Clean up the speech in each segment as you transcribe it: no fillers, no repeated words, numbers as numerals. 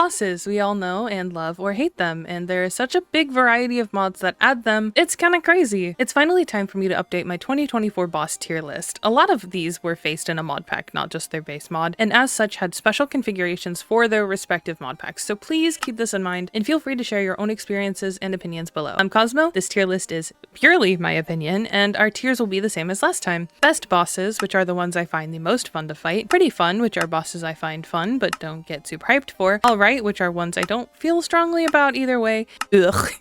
Bosses, we all know and love or hate them, and there is such a big variety of mods that add them, it's kinda crazy. It's finally time for me to update my 2024 boss tier list. A lot of these were faced in a mod pack, not just their base mod, and as such had special configurations for their respective mod packs, so please keep this in mind and feel free to share your own experiences and opinions below. I'm Cosmo, this tier list is purely my opinion, and our tiers will be the same as last time. Best bosses, which are the ones I find the most fun to fight. Pretty fun, which are bosses I find fun but don't get super hyped for. Alright, which are ones I don't feel strongly about either way. Ugh.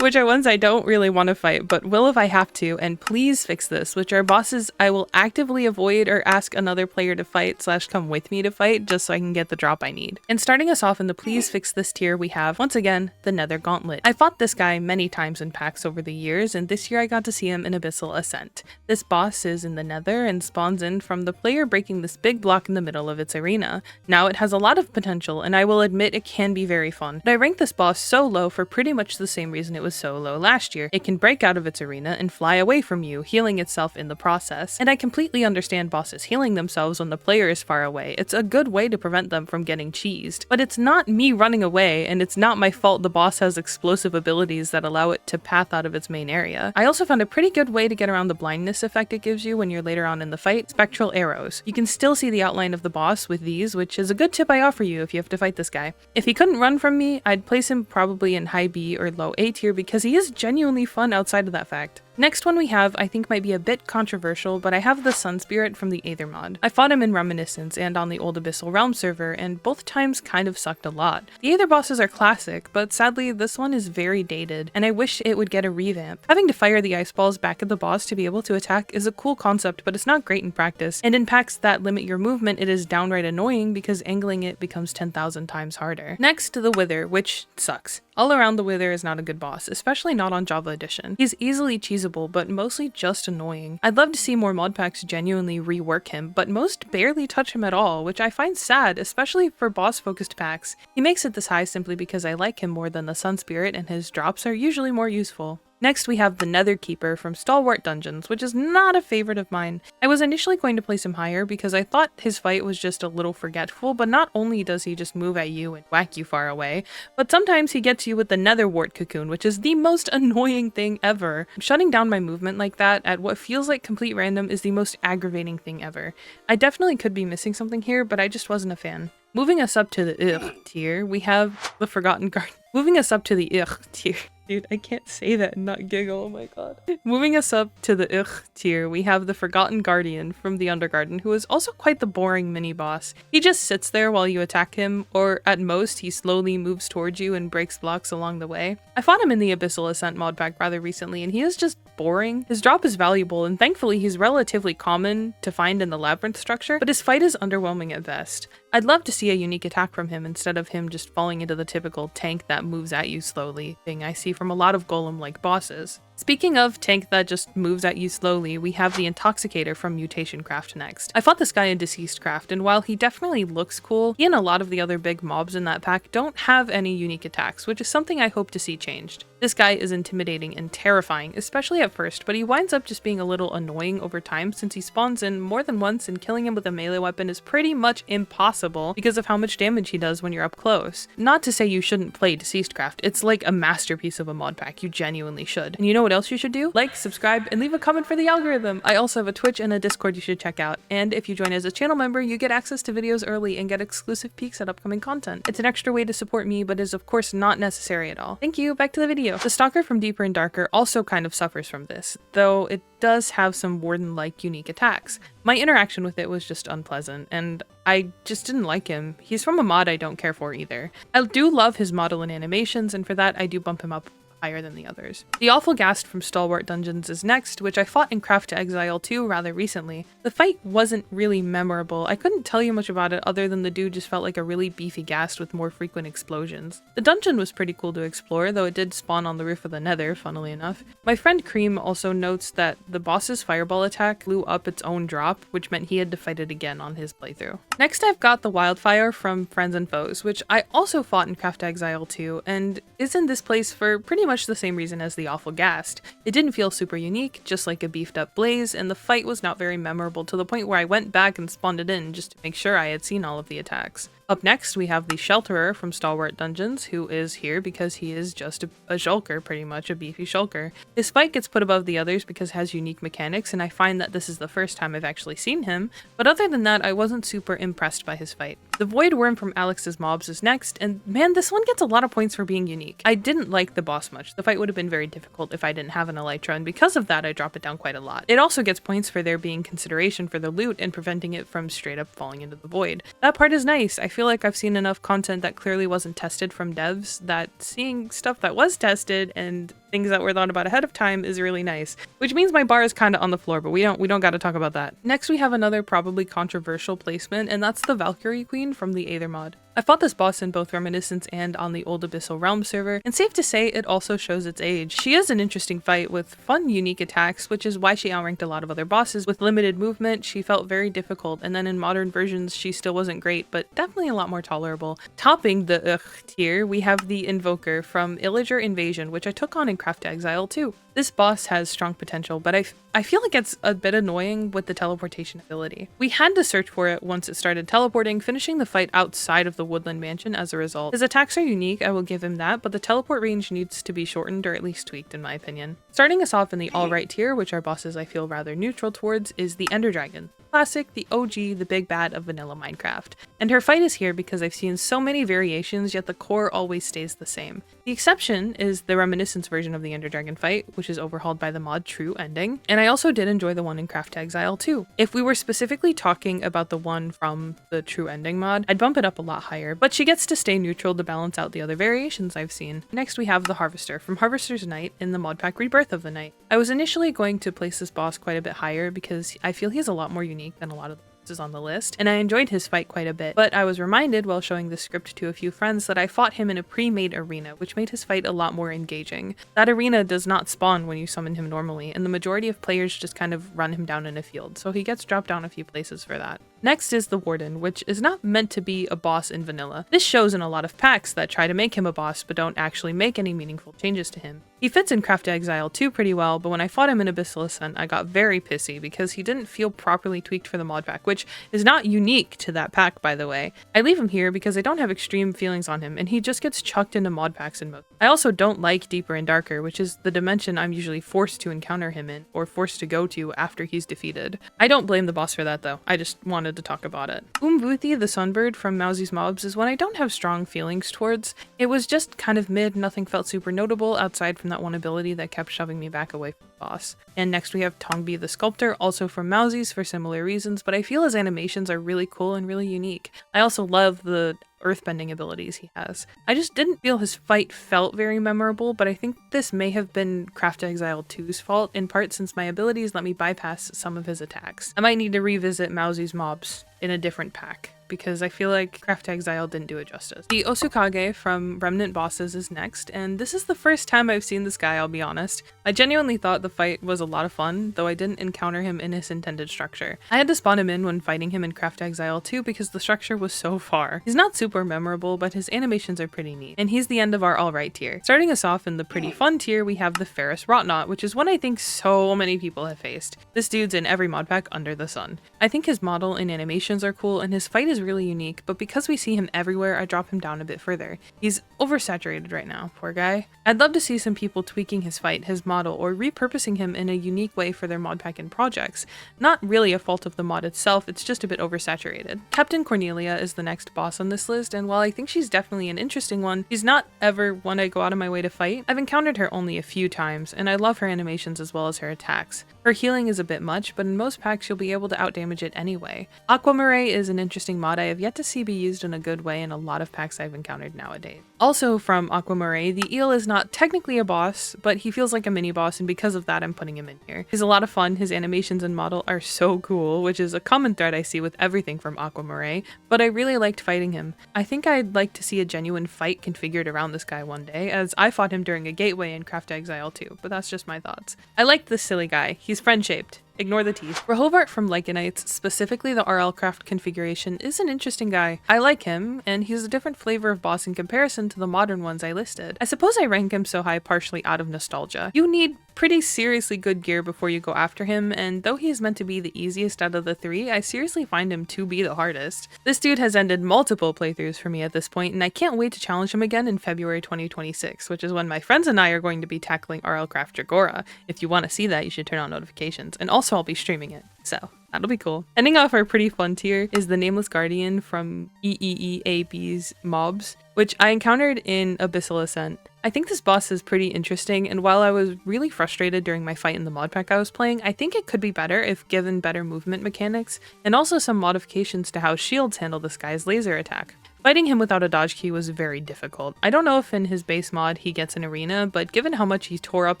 Which are ones I don't really want to fight, but will if I have to, and please fix this, which are bosses I will actively avoid or ask another player to fight / come with me to fight just so I can get the drop I need. And starting us off in the please fix this tier, we have, once again, the Nether Gauntlet. I fought this guy many times in packs over the years, and this year I got to see him in Abyssal Ascent. This boss is in the Nether and spawns in from the player breaking this big block in the middle of its arena. Now it has a lot of potential, and I will admit it can be very fun, but I ranked this boss so low for pretty much the same reason it was so low last year. It can break out of its arena and fly away from you, healing itself in the process. And I completely understand bosses healing themselves when the player is far away. It's a good way to prevent them from getting cheesed. But it's not me running away, and it's not my fault the boss has explosive abilities that allow it to path out of its main area. I also found a pretty good way to get around the blindness effect it gives you when you're later on in the fight: spectral arrows. You can still see the outline of the boss with these, which is a good tip I offer you if you have to fight this guy. If he couldn't run from me, I'd place him probably in high B or low A tier because he is genuinely fun outside of that fact. Next one we have, I think might be a bit controversial, but I have the Sun Spirit from the Aether mod. I fought him in Reminiscence and on the old Abyssal Realm server, and both times kind of sucked a lot. The Aether bosses are classic, but sadly this one is very dated, and I wish it would get a revamp. Having to fire the ice balls back at the boss to be able to attack is a cool concept, but it's not great in practice, and in packs that limit your movement it is downright annoying because angling it becomes 10,000 times harder. Next, the Wither, which sucks. All around the Wither is not a good boss, especially not on Java Edition. He's easily cheesable, but mostly just annoying. I'd love to see more mod packs genuinely rework him, but most barely touch him at all, which I find sad, especially for boss-focused packs. He makes it this high simply because I like him more than the Sun Spirit, and his drops are usually more useful. Next, we have the Nether Keeper from Stalwart Dungeons, which is not a favorite of mine. I was initially going to place him higher because I thought his fight was just a little forgetful, but not only does he just move at you and whack you far away, but sometimes he gets you with the Nether Wart Cocoon, which is the most annoying thing ever. Shutting down my movement like that at what feels like complete random is the most aggravating thing ever. I definitely could be missing something here, but I just wasn't a fan. Moving us up to the Eugh tier, we have the Forgotten Guardian. Moving us up to the Eugh tier. Dude, I can't say that and not giggle, oh my god. Moving us up to the Eugh tier, we have the Forgotten Guardian from the Undergarden, who is also quite the boring mini-boss. He just sits there while you attack him, or at most he slowly moves towards you and breaks blocks along the way. I fought him in the Abyssal Ascent mod pack rather recently, and he is just boring. His drop is valuable, and thankfully he's relatively common to find in the labyrinth structure, but his fight is underwhelming at best. I'd love to see a unique attack from him instead of him just falling into the typical tank that moves at you slowly thing I see from a lot of golem-like bosses. Speaking of tank that just moves at you slowly, we have the Intoxicator from Mutation Craft next. I fought this guy in Deceased Craft, and while he definitely looks cool, he and a lot of the other big mobs in that pack don't have any unique attacks, which is something I hope to see changed. This guy is intimidating and terrifying, especially at first, but he winds up just being a little annoying over time since he spawns in more than once and killing him with a melee weapon is pretty much impossible because of how much damage he does when you're up close. Not to say you shouldn't play Deceased Craft, it's like a masterpiece of a mod pack, you genuinely should. And you know what else you should do? Like, subscribe, and leave a comment for the algorithm. I also have a Twitch and a Discord you should check out, and if you join as a channel member, you get access to videos early and get exclusive peeks at upcoming content. It's an extra way to support me, but is of course not necessary at all. Thank you, back to the video. The Stalker from Deeper and Darker also kind of suffers from this, though it does have some Warden-like unique attacks. My interaction with it was just unpleasant, and I just didn't like him. He's from a mod I don't care for either. I do love his model and animations, and for that I do bump him up higher than the others. The Awful Ghast from Stalwart Dungeons is next, which I fought in Craft to Exile 2 rather recently. The fight wasn't really memorable. I couldn't tell you much about it other than the dude just felt like a really beefy ghast with more frequent explosions. The dungeon was pretty cool to explore, though it did spawn on the roof of the Nether, funnily enough. My friend Cream also notes that the boss's fireball attack blew up its own drop, which meant he had to fight it again on his playthrough. Next I've got the Wildfire from Friends and Foes, which I also fought in Craft to Exile 2, and is in this place for pretty much much the same reason as the Awful Ghast. It didn't feel super unique, just like a beefed up Blaze, and the fight was not very memorable to the point where I went back and spawned it in just to make sure I had seen all of the attacks. Up next, we have the Shelterer from Stalwart Dungeons, who is here because he is just a shulker, pretty much, a beefy shulker. His fight gets put above the others because it has unique mechanics, and I find that this is the first time I've actually seen him, but other than that, I wasn't super impressed by his fight. The Void Worm from Alex's Mobs is next, and man, this one gets a lot of points for being unique. I didn't like the boss much. The fight would have been very difficult if I didn't have an Elytra, and because of that, I drop it down quite a lot. It also gets points for there being consideration for the loot and preventing it from straight up falling into the void. That part is nice. I feel like I've seen enough content that clearly wasn't tested from devs that seeing stuff that was tested and things that were thought about ahead of time is really nice, which means my bar is kind of on the floor, but we don't got to talk about that. Next, we have another probably controversial placement, and that's the Valkyrie Queen from the Aether mod. I fought this boss in both Reminiscence and on the old Abyssal Realm server, and safe to say it also shows its age. She is an interesting fight with fun, unique attacks, which is why she outranked a lot of other bosses. With limited movement, she felt very difficult, and then in modern versions, she still wasn't great, but definitely a lot more tolerable. Topping the Eugh tier, we have the Invoker from Illager Invasion, which I took on in Craft Exile too. This boss has strong potential, but I feel like it's a bit annoying with the teleportation ability. We had to search for it once it started teleporting, finishing the fight outside of the Woodland Mansion as a result. His attacks are unique, I will give him that, but the teleport range needs to be shortened or at least tweaked in my opinion. Starting us off in the alright tier, which are bosses I feel rather neutral towards, is the Ender Dragon. Classic, the OG, the big bad of vanilla Minecraft. And her fight is here because I've seen so many variations, yet the core always stays the same. The exception is the Reminiscence version of the Ender Dragon fight, which is overhauled by the mod True Ending, and I also did enjoy the one in Craft Exile too. If we were specifically talking about the one from the True Ending mod, I'd bump it up a lot higher, but she gets to stay neutral to balance out the other variations I've seen. Next we have the Harvester from Harvester's Night in the mod pack Rebirth of the Night. I was initially going to place this boss quite a bit higher because I feel he's a lot more unique than a lot of the bosses on the list, and I enjoyed his fight quite a bit, but I was reminded while showing the script to a few friends that I fought him in a pre-made arena, which made his fight a lot more engaging. That arena does not spawn when you summon him normally, and the majority of players just kind of run him down in a field, so he gets dropped down a few places for that. Next is the Warden, which is not meant to be a boss in vanilla. This shows in a lot of packs that try to make him a boss but don't actually make any meaningful changes to him. He fits in Craft Exile 2 pretty well, but when I fought him in Abyssal Ascent, I got very pissy because he didn't feel properly tweaked for the mod pack, which is not unique to that pack, by the way. I leave him here because I don't have extreme feelings on him, and he just gets chucked into mod packs in most. I also don't like Deeper and Darker, which is the dimension I'm usually forced to encounter him in, or forced to go to after he's defeated. I don't blame the boss for that though, I just wanted to talk about it. Umvuthi the Sunbird from Mousy's Mobs is one I don't have strong feelings towards. It was just kind of mid, nothing felt super notable outside from that one ability that kept shoving me back away from the boss. And next we have Tongbi the Sculptor, also from Mousy's for similar reasons, but I feel his animations are really cool and really unique. I also love the earthbending abilities he has. I just didn't feel his fight felt very memorable, but I think this may have been Craft Exile 2's fault, in part since my abilities let me bypass some of his attacks. I might need to revisit Mousy's Mobs in a different pack, because I feel like Craft Exile didn't do it justice. The Osukage from Remnant Bosses is next, and this is the first time I've seen this guy, I'll be honest. I genuinely thought the fight was a lot of fun, though I didn't encounter him in his intended structure. I had to spawn him in when fighting him in Craft Exile 2 because the structure was so far. He's not super memorable, but his animations are pretty neat, and he's the end of our alright tier. Starting us off in the pretty fun tier, we have the Ferris Rotnot, which is one I think so many people have faced. This dude's in every mod pack under the sun. I think his model and animations are cool, and his fight is really unique, but because we see him everywhere, I drop him down a bit further. He's oversaturated right now, poor guy. I'd love to see some people tweaking his fight, his model, or repurposing him in a unique way for their mod pack and projects. Not really a fault of the mod itself, it's just a bit oversaturated. Captain Cornelia is the next boss on this list, and while I think she's definitely an interesting one, she's not ever one I go out of my way to fight. I've encountered her only a few times, and I love her animations as well as her attacks. Her healing is a bit much, but in most packs you'll be able to outdamage it anyway. Aquamarine is an interesting mod I have yet to see be used in a good way in a lot of packs I've encountered nowadays. Also from Aquamarine, the eel is not technically a boss, but he feels like a mini boss, and because of that I'm putting him in here. He's a lot of fun, his animations and model are so cool, which is a common thread I see with everything from Aquamarine, but I really liked fighting him. I think I'd like to see a genuine fight configured around this guy one day, as I fought him during a gateway in Craft Exile 2, but that's just my thoughts. I liked this silly guy. He's friend-shaped. Ignore the teeth. Rehovart from Lycanites, specifically the RL Craft configuration, is an interesting guy. I like him, and he's a different flavor of boss in comparison to the modern ones I listed. I suppose I rank him so high partially out of nostalgia. You need pretty seriously good gear before you go after him, and though he is meant to be the easiest out of the three, I seriously find him to be the hardest. This dude has ended multiple playthroughs for me at this point, and I can't wait to challenge him again in February 2026, which is when my friends and I are going to be tackling RL Craft Dragora. If you want to see that, you should turn on notifications, and also I'll be streaming it, so that'll be cool. Ending off our pretty fun tier is the Nameless Guardian from EEEAB's Mobs, which I encountered in Abyssal Ascent. I think this boss is pretty interesting, and while I was really frustrated during my fight in the mod pack I was playing, I think it could be better if given better movement mechanics, and also some modifications to how shields handle this guy's laser attack. Fighting him without a dodge key was very difficult. I don't know if in his base mod he gets an arena, but given how much he tore up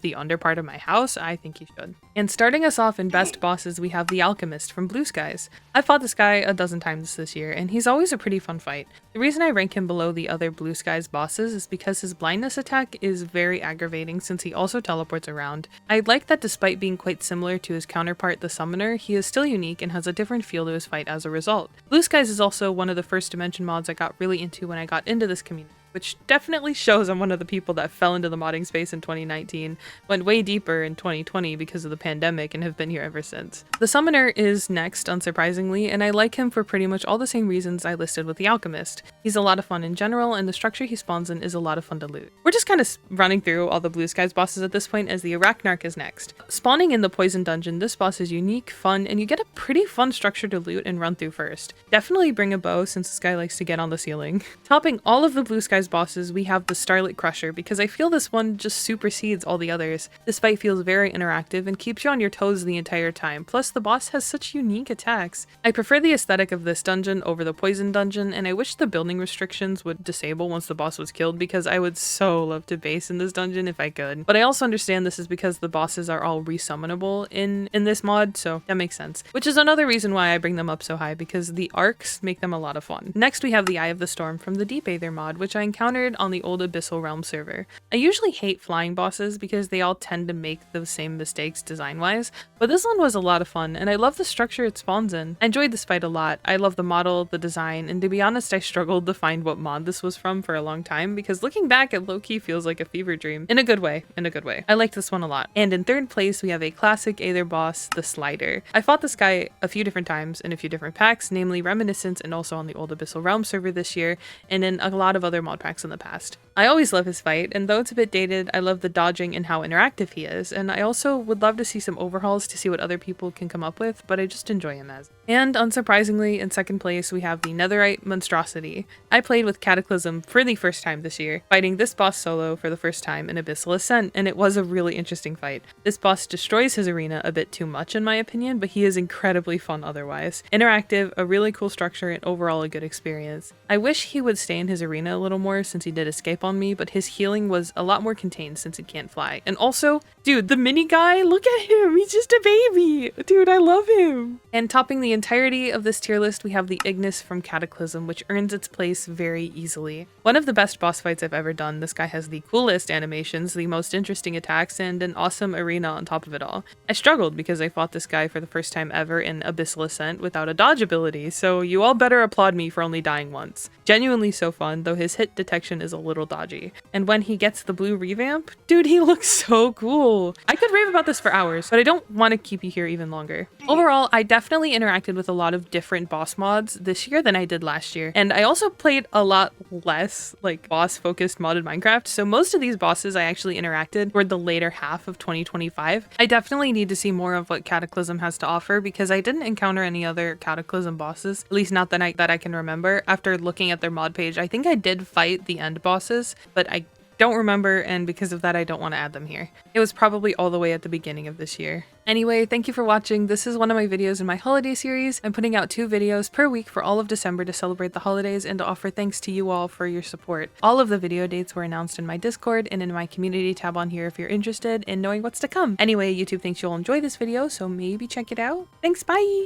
the underpart of my house, I think he should. And starting us off in best bosses, we have the Alchemist from Blue Skies. I fought this guy a dozen times this year, and he's always a pretty fun fight. The reason I rank him below the other Blue Skies bosses is because his blindness attack is very aggravating since he also teleports around. I like that despite being quite similar to his counterpart, the Summoner, he is still unique and has a different feel to his fight as a result. Blue Skies is also one of the first Dimension mods I got really into when I got into this community, which definitely shows I'm one of the people that fell into the modding space in 2019, went way deeper in 2020 because of the pandemic, and have been here ever since. The Summoner is next, unsurprisingly, and I like him for pretty much all the same reasons I listed with the Alchemist. He's a lot of fun in general, and the structure he spawns in is a lot of fun to loot. We're just kind of running through all the Blue Skies bosses at this point, as the Arachnarch is next. Spawning in the Poison Dungeon, this boss is unique, fun, and you get a pretty fun structure to loot and run through first. Definitely bring a bow since this guy likes to get on the ceiling. Topping all of the Blue Skies bosses, we have the Starlit Crusher, because I feel this one just supersedes all the others. This fight feels very interactive and keeps you on your toes the entire time, plus the boss has such unique attacks. I prefer the aesthetic of this dungeon over the Poison Dungeon, and I wish the building restrictions would disable once the boss was killed, because I would so love to base in this dungeon if I could. But I also understand this is because the bosses are all resummonable in this mod, so that makes sense. Which is another reason why I bring them up so high, because the arcs make them a lot of fun. Next we have the Eye of the Storm from the Deep Aether mod, which I encountered on the old Abyssal Realm server. I usually hate flying bosses because they all tend to make the same mistakes design-wise, but this one was a lot of fun, and I love the structure it spawns in. I enjoyed this fight a lot. I love the model, the design, and to be honest, I struggled to find what mod this was from for a long time, because looking back, it low-key feels like a fever dream. In a good way, in a good way. I liked this one a lot. And in third place, we have a classic Aether boss, the Slider. I fought this guy a few different times in a few different packs, namely Reminiscence and also on the old Abyssal Realm server this year, and in a lot of other mod packs in the past. I always love his fight, and though it's a bit dated, I love the dodging and how interactive he is, and I also would love to see some overhauls to see what other people can come up with, but I just enjoy him as. And unsurprisingly, in second place, we have the Netherite Monstrosity. I played with Cataclysm for the first time this year, fighting this boss solo for the first time in Abyssal Ascent, and it was a really interesting fight. This boss destroys his arena a bit too much in my opinion, but he is incredibly fun otherwise. Interactive, a really cool structure, and overall a good experience. I wish he would stay in his arena a little more since he did escape on me, but his healing was a lot more contained since he can't fly. And also, dude, the mini guy, look at him, he's just a baby! Dude, I love him! And topping the entirety of this tier list, we have the Ignis from Cataclysm, which earns its place very easily. One of the best boss fights I've ever done. This guy has the coolest animations, the most interesting attacks, and an awesome arena on top of it all. I struggled because I fought this guy for the first time ever in Abyssal Ascent without a dodge ability, so you all better applaud me for only dying once. Genuinely so fun, though his hit detection is a little dodgy. And when he gets the blue revamp, dude, he looks so cool. I could rave about this for hours, but I don't want to keep you here even longer. Overall, I definitely interacted with a lot of different boss mods this year than I did last year, and I also played a lot less like boss-focused modded Minecraft, so most of these bosses I actually interacted toward the later half of 2025. I definitely need to see more of what Cataclysm has to offer because I didn't encounter any other Cataclysm bosses, at least not that I can remember. After looking at their mod page, I think I did fight the end bosses, but I don't remember, and because of that I don't want to add them here. It was probably all the way at the beginning of this year. Anyway, thank you for watching. This is one of my videos in my holiday series. I'm putting out 2 videos per week for all of December to celebrate the holidays and to offer thanks to you all for your support. All of the video dates were announced in my Discord and in my community tab on here if you're interested in knowing what's to come. Anyway, YouTube thinks you'll enjoy this video, so maybe check it out. Thanks, bye!